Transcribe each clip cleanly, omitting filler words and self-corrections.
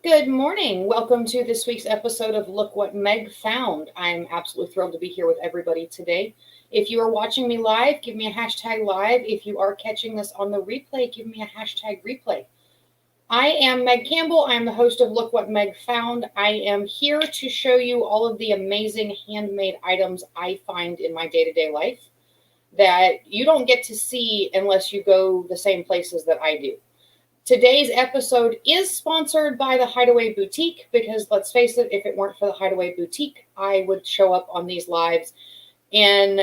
Good morning. Welcome to this week's episode of Look What Meg Found. I'm absolutely thrilled to be here with everybody today. If you are watching me live, give me a hashtag live. If you are catching this on the replay, give me a hashtag replay. I am Meg Campbell. I am the host of Look What Meg Found. I am here to show you all of the amazing handmade items I find in my day-to-day life that you don't get to see unless you go the same places that I do. Today's episode is sponsored by the Hideaway Boutique because let's face it, if it weren't for the Hideaway Boutique, I would show up on these lives in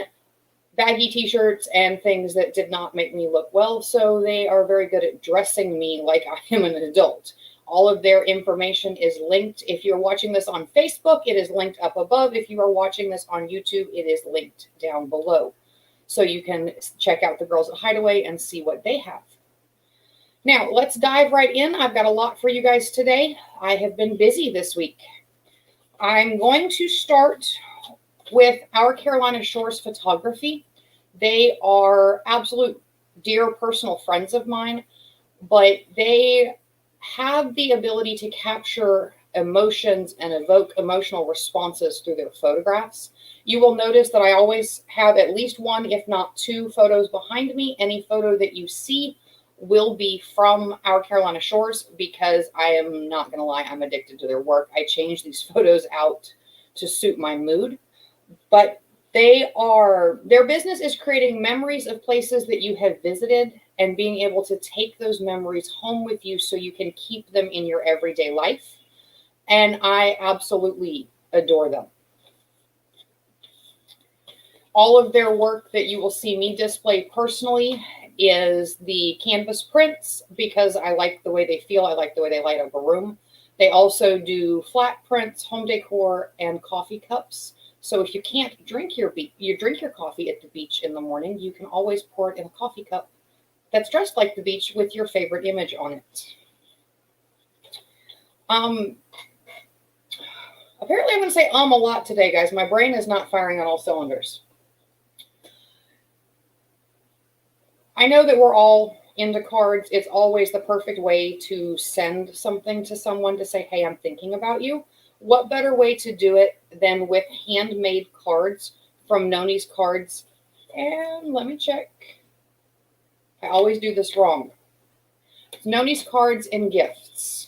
baggy t-shirts and things that did not make me look well. So they are very good at dressing me like I am an adult. All of their information is linked. If you're watching this on Facebook, it is linked up above. If you are watching this on YouTube, it is linked down below. So you can check out the girls at Hideaway and see what they have. Now, let's dive right in. I've got a lot for you guys today. I have been busy this week. I'm going to start with our Carolina Shores Photography. They are absolute dear personal friends of mine, but they have the ability to capture emotions and evoke emotional responses through their photographs. You will notice that I always have at least one, if not two, photos behind me. Any photo that you see will be from our Carolina Shores because I am not going to lie, I'm addicted to their work. I change these photos out to suit my mood, but their business is creating memories of places that you have visited and being able to take those memories home with you so you can keep them in your everyday life. And I absolutely adore them. All of their work that you will see me display personally is the canvas prints because I like the way they feel. I like the way they light up a room. They also do flat prints, home decor, and coffee cups. So if you can't drink your coffee at the beach in the morning, you can always pour it in a coffee cup that's dressed like the beach with your favorite image on it. Apparently I'm going to say a lot today, guys. My brain is not firing on all cylinders. I know that we're all into cards. It's always the perfect way to send something to someone to say, hey, I'm thinking about you. What better way to do it than with handmade cards from Noni's Cards? And let me check. I always do this wrong. Noni's Cards and Gifts.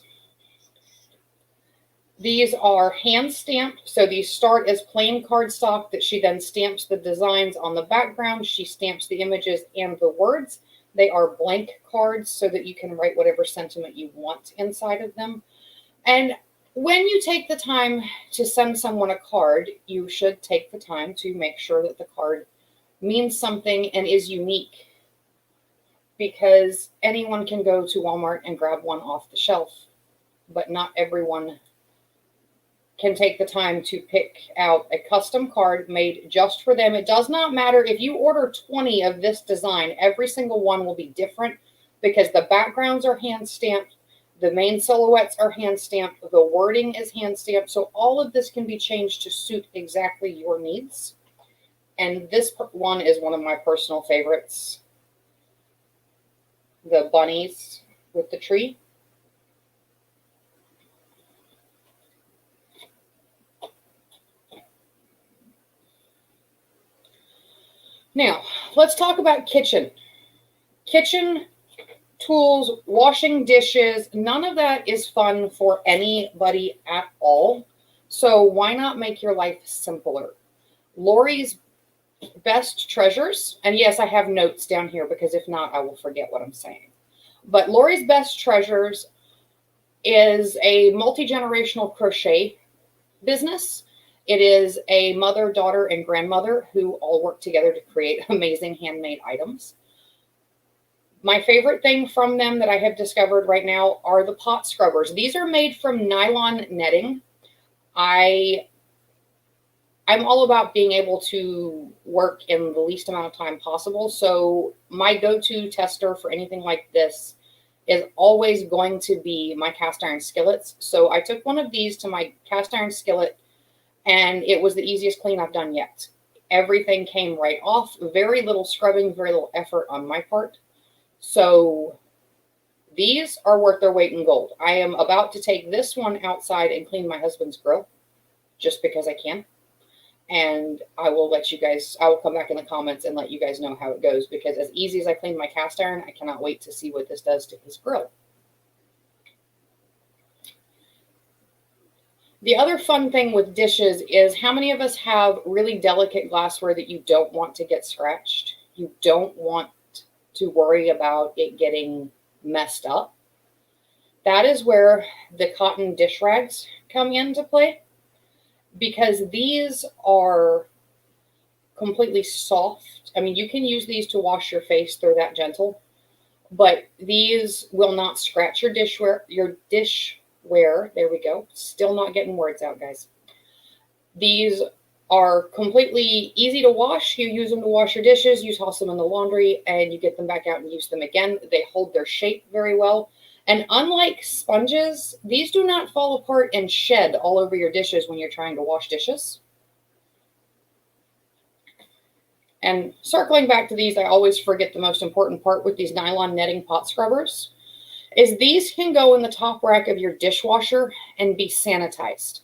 These are hand stamped. So these start as plain cardstock that she then stamps the designs on the background. She stamps the images and the words. They are blank cards so that you can write whatever sentiment you want inside of them. And when you take the time to send someone a card, you should take the time to make sure that the card means something and is unique, because anyone can go to Walmart and grab one off the shelf, but not everyone can take the time to pick out a custom card made just for them. It does not matter if you order 20 of this design, every single one will be different because the backgrounds are hand stamped, the main silhouettes are hand stamped, the wording is hand stamped. So all of this can be changed to suit exactly your needs. And this one is one of my personal favorites. The bunnies with the tree. Now, let's talk about kitchen. Kitchen tools, washing dishes, none of that is fun for anybody at all. So why not make your life simpler? Lori's Best Treasures, and yes, I have notes down here because if not, I will forget what I'm saying. But Lori's Best Treasures is a multi-generational crochet business. It is a mother, daughter, and grandmother who all work together to create amazing handmade items. My favorite thing from them that I have discovered right now are the pot scrubbers. These are made from nylon netting. I'm all about being able to work in the least amount of time possible. So my go-to tester for anything like this is always going to be my cast iron skillets. So I took one of these to my cast iron skillet, and it was the easiest clean I've done yet. Everything came right off. Very little scrubbing, very little effort on my part. So These are worth their weight in gold. I am about to take this one outside and clean my husband's grill just because I can. And I will come back in the comments and let you guys know how it goes, because as easy as I clean my cast iron, I cannot wait to see what this does to his grill. The other fun thing with dishes is, how many of us have really delicate glassware that you don't want to get scratched? You don't want to worry about it getting messed up. That is where the cotton dish rags come into play, because these are completely soft. I mean, you can use these to wash your face, they're that gentle, but these will not scratch your dishware. There we go. Still not getting words out, guys. These are completely easy to wash. You use them to wash your dishes, you toss them in the laundry, and you get them back out and use them again. They hold their shape very well. And unlike sponges, these do not fall apart and shed all over your dishes when you're trying to wash dishes. And circling back to these, I always forget the most important part with these nylon netting pot scrubbers, is these can go in the top rack of your dishwasher and be sanitized.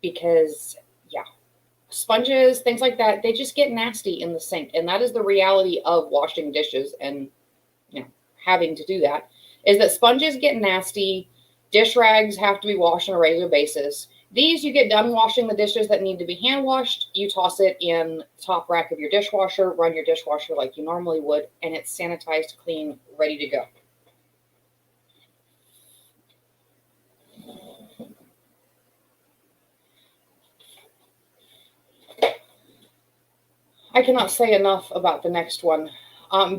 Because, yeah, sponges, things like that, they just get nasty in the sink. And that is the reality of washing dishes and, having to do that, is that sponges get nasty. Dish rags have to be washed on a regular basis. These, you get done washing the dishes that need to be hand washed, you toss it in the top rack of your dishwasher, run your dishwasher like you normally would, and it's sanitized, clean, ready to go. I cannot say enough about the next one.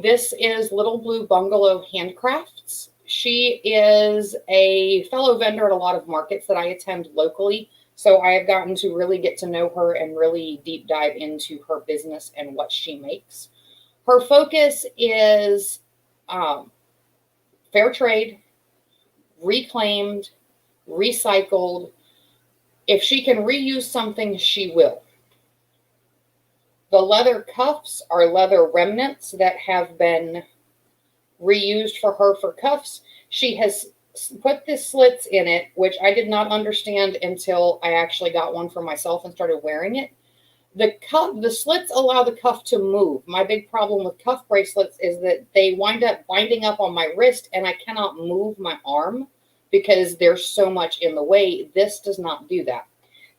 This is Little Blue Bungalow Handcrafts. She is a fellow vendor at a lot of markets that I attend locally, so I have gotten to really get to know her and really deep dive into her business and what she makes. Her focus is fair trade, reclaimed, recycled. If she can reuse something, she will. The leather cuffs are leather remnants that have been reused for her for cuffs. She has put the slits in it, which I did not understand until I actually got one for myself and started wearing it. The slits allow the cuff to move. My big problem with cuff bracelets is that they wind up binding up on my wrist and I cannot move my arm because there's so much in the way. This does not do that.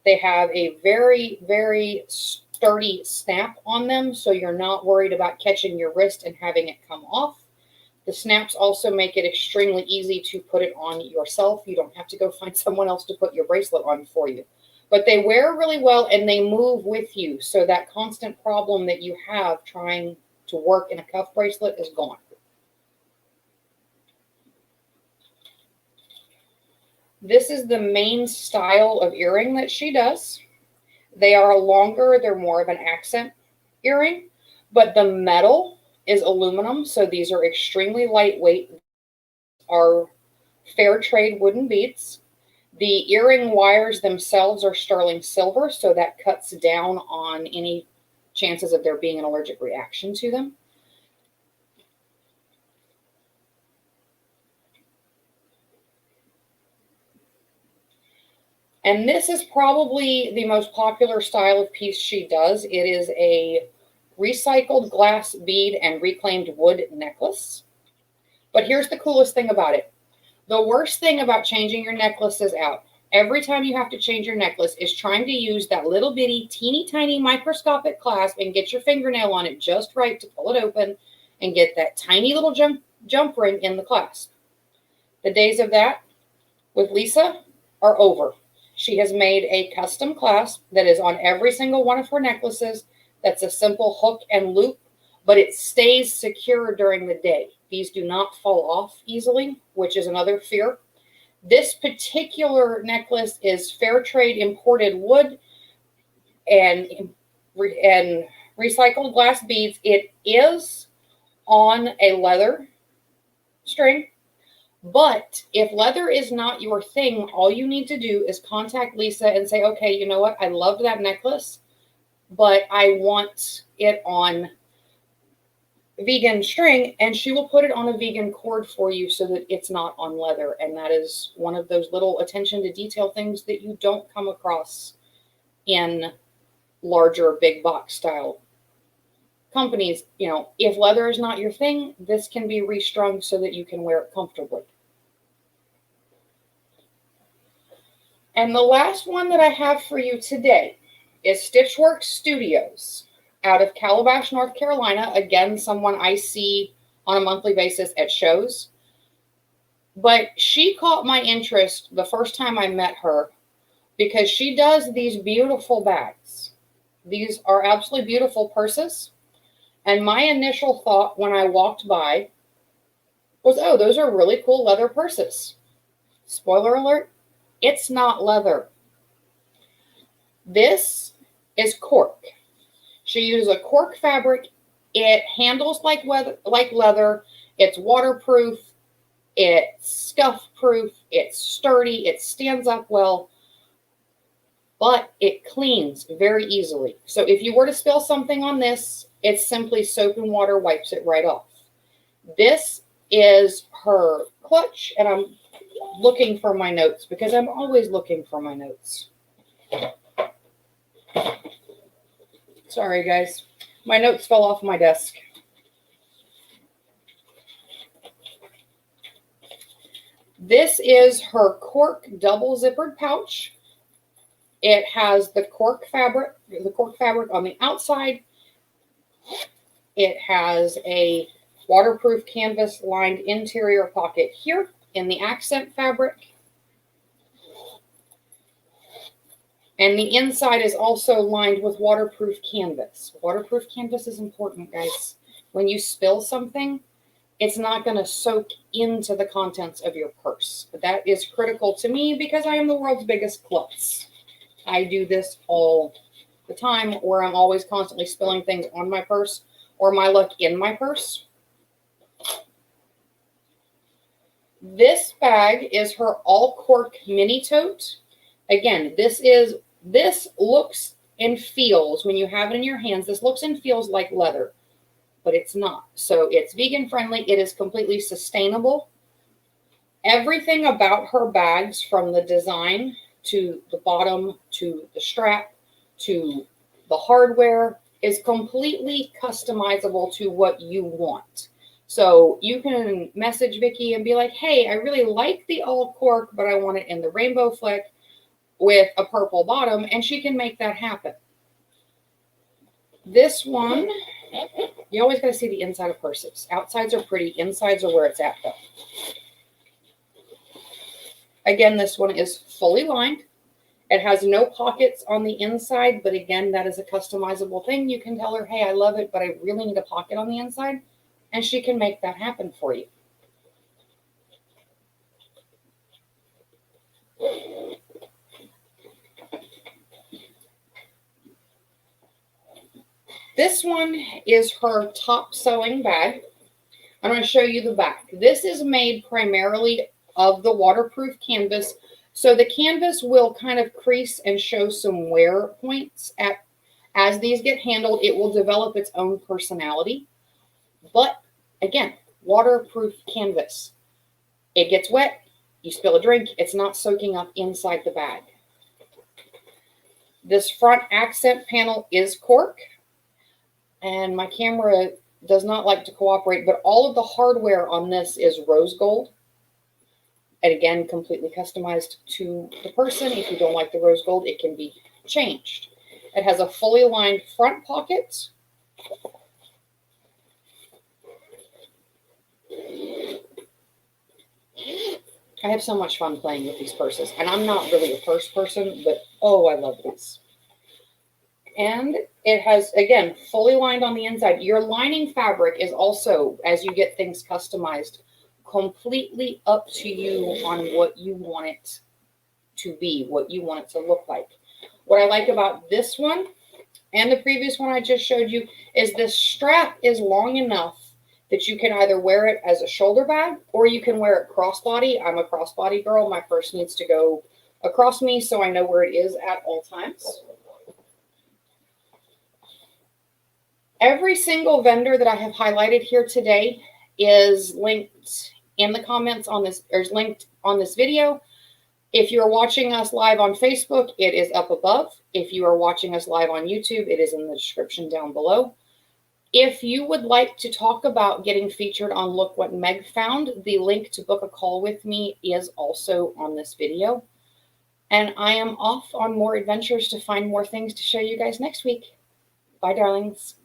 They have a very, very sturdy snap on them, so you're not worried about catching your wrist and having it come off. The snaps also make it extremely easy to put it on yourself. You don't have to go find someone else to put your bracelet on for you. But they wear really well and they move with you, so that constant problem that you have trying to work in a cuff bracelet is gone. This is the main style of earring that she does. They are longer, they're more of an accent earring, but the metal is aluminum, so these are extremely lightweight. Are fair trade wooden beads. The earring wires themselves are sterling silver, so that cuts down on any chances of there being an allergic reaction to them. And this is probably the most popular style of piece she does. It is a recycled glass bead and reclaimed wood necklace. But here's the coolest thing about it. The worst thing about changing your necklaces out, every time you have to change your necklace, is trying to use that little bitty, teeny tiny microscopic clasp and get your fingernail on it just right to pull it open and get that tiny little jump ring in the clasp. The days of that with Lisa are over. She has made a custom clasp that is on every single one of her necklaces. That's a simple hook and loop, but it stays secure during the day. These do not fall off easily, which is another fear. This particular necklace is fair trade imported wood and recycled glass beads. It is on a leather string. But if leather is not your thing, all you need to do is contact Lisa and say, okay, you know what? I loved that necklace, but I want it on vegan string, and she will put it on a vegan cord for you so that it's not on leather. And that is one of those little attention to detail things that you don't come across in larger big box style companies. You know, if leather is not your thing, this can be restrung so that you can wear it comfortably. And the last one that I have for you today is Stitchworks Studios out of Calabash, North Carolina. Again, someone I see on a monthly basis at shows. But she caught my interest the first time I met her because she does these beautiful bags. These are absolutely beautiful purses. And my initial thought when I walked by was, oh, those are really cool leather purses. Spoiler alert, it's not leather. This is cork. She uses a cork fabric. It handles like leather. It's waterproof. It's scuff-proof. It's sturdy. It stands up well. But it cleans very easily. So if you were to spill something on this, it's simply soap and water wipes it right off. This is her clutch, and I'm looking for my notes because I'm always looking for my notes. Sorry, guys. My notes fell off my desk. This is her cork double zippered pouch. It has the cork fabric on the outside. It has a waterproof canvas lined interior pocket here in the accent fabric. And the inside is also lined with waterproof canvas. Waterproof canvas is important, guys. When you spill something, it's not going to soak into the contents of your purse. But that is critical to me because I am the world's biggest klutz. I do this all the time where I'm always constantly spilling things on my purse or my luck in my purse. This bag is her all cork mini tote. Again, this looks and feels, when you have it in your hands, this looks and feels like leather, but it's not. So it's vegan friendly. It is completely sustainable. Everything about her bags, from the design to the bottom to the strap to the hardware, is completely customizable to what you want. So you can message Vicki and be like, hey, I really like the all cork, but I want it in the rainbow fleck with a purple bottom, and she can make that happen. This one, you always got to see the inside of purses. Outsides are pretty, insides are where it's at though. Again, this one is fully lined. It has no pockets on the inside, but again, that is a customizable thing. You can tell her, hey, I love it, but I really need a pocket on the inside, and she can make that happen for you. This one is her top sewing bag. I'm going to show you the back. This is made primarily of the waterproof canvas. So the canvas will kind of crease and show some wear points. As these get handled, it will develop its own personality. But again, waterproof canvas. It gets wet, you spill a drink, it's not soaking up inside the bag. This front accent panel is cork. And my camera does not like to cooperate, but all of the hardware on this is rose gold. And again, completely customized to the person. If you don't like the rose gold, it can be changed. It has a fully lined front pocket. I have so much fun playing with these purses. And I'm not really a purse person, but oh, I love these. And it has, again, fully lined on the inside. Your lining fabric is also, as you get things customized, completely up to you on what you want it to be, what you want it to look like. What I like about this one and the previous one I just showed you is the strap is long enough that you can either wear it as a shoulder bag or you can wear it crossbody. I'm a crossbody girl. My purse needs to go across me so I know where it is at all times. Every single vendor that I have highlighted here today is linked in the comments on this, or is linked on this video. If you're watching us live on Facebook, it is up above. If you are watching us live on YouTube, it is in the description down below. If you would like to talk about getting featured on Look What Meg Found, the link to book a call with me is also on this video. And I am off on more adventures to find more things to show you guys next week. Bye, darlings.